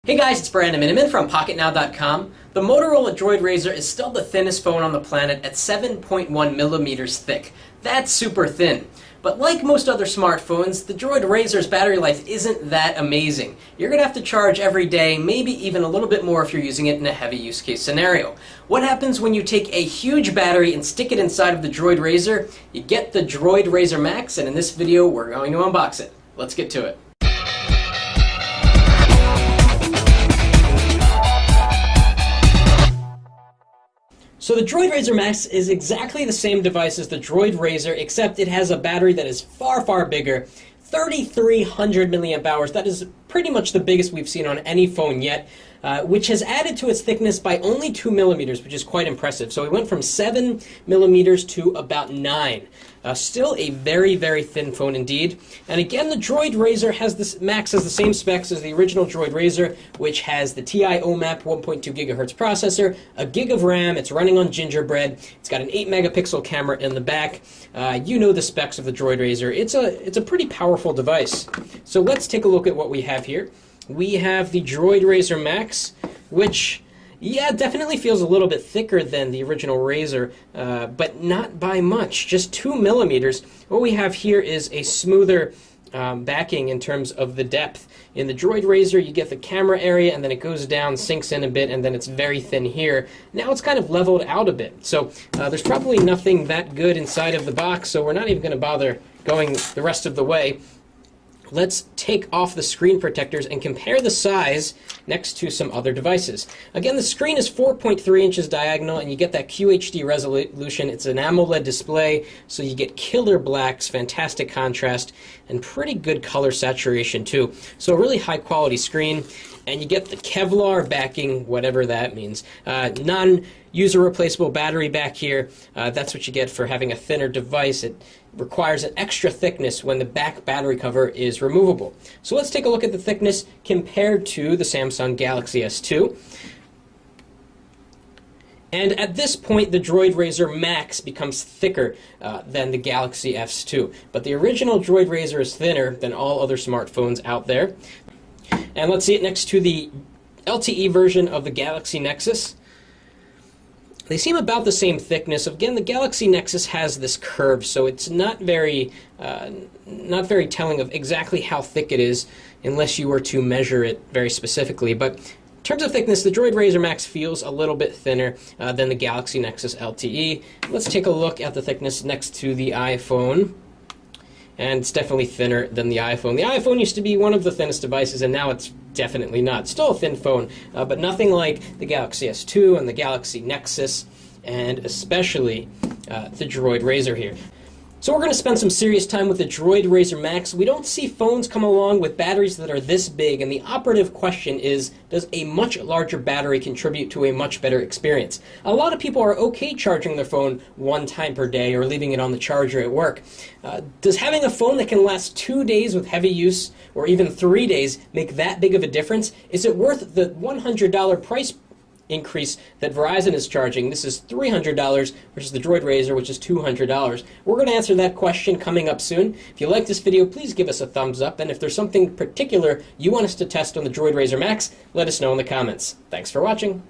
Hey guys, it's Brandon Miniman from PocketNow.com. The Motorola Droid Razr is still the thinnest phone on the planet at 7.1 millimeters thick. That's super thin. But like most other smartphones, the Droid Razr's battery life isn't that amazing. You're going to have to charge every day, maybe even a little bit more if you're using it in a heavy use case scenario. What happens when you take a huge battery and stick it inside of the Droid Razr? You get the Droid Razr Max, and in this video we're going to unbox it. Let's get to it. So the Droid Razr Max is exactly the same device as the Droid Razr, except it has a battery that is far, far bigger. 3,300 milliamp hours. That is pretty much the biggest we've seen on any phone yet, which has added to its thickness by only 2 millimeters, which is quite impressive. So we went from 7 millimeters to about 9. Still a very, very thin phone indeed. And again, the Droid Razr Max has the same specs as the original Droid Razr, which has the TI OMAP 1.2 gigahertz processor, a gig of RAM, it's running on Gingerbread, it's got an 8 megapixel camera in the back. You know the specs of the Droid Razr. It's a pretty powerful device. So let's take a look at what we have here. We have the Droid Razr Max, which, yeah, definitely feels a little bit thicker than the original Razr, but not by much, just 2 millimeters. What we have here is a smoother backing in terms of the depth. In the Droid Razr, you get the camera area, and then it goes down, sinks in a bit, and then it's very thin here. Now it's kind of leveled out a bit. So there's probably nothing that good inside of the box, so we're not even going to bother going the rest of the way. Let's take off the screen protectors and compare the size next to some other devices. Again, the screen is 4.3 inches diagonal, and you get that QHD resolution. It's an AMOLED display, so you get killer blacks, fantastic contrast, and pretty good color saturation too. So a really high quality screen, and you get the Kevlar backing, whatever that means. Non-user replaceable battery back here. That's what you get for having a thinner device. It requires an extra thickness when the back battery cover is removable. So let's take a look at the thickness compared to the Samsung Galaxy S2. And at this point, the Droid Razr Max becomes thicker than the Galaxy S2. But the original Droid Razr is thinner than all other smartphones out there. And let's see it next to the LTE version of the Galaxy Nexus. They seem about the same thickness. Again, the Galaxy Nexus has this curve, so it's not very telling of exactly how thick it is unless you were to measure it very specifically. But in terms of thickness, the Droid Razr Max feels a little bit thinner than the Galaxy Nexus LTE. Let's take a look at the thickness next to the iPhone. And it's definitely thinner than the iPhone. The iPhone used to be one of the thinnest devices, and now it's definitely not. Still a thin phone, but nothing like the Galaxy S2 and the Galaxy Nexus, and especially the Droid Razr here. So we're going to spend some serious time with the Droid Razr Max. We don't see phones come along with batteries that are this big, and the operative question is, does a much larger battery contribute to a much better experience? A lot of people are okay charging their phone 1 time per day or leaving it on the charger at work. Does having a phone that can last 2 days with heavy use, or even 3 days, make that big of a difference? Is it worth the $100 price increase that Verizon is charging? This is $300 versus the Droid Razr, which is $200. We're going to answer that question coming up soon. If you like this video, please give us a thumbs up, and if there's something particular you want us to test on the Droid Razr Max, let us know in the comments. Thanks for watching.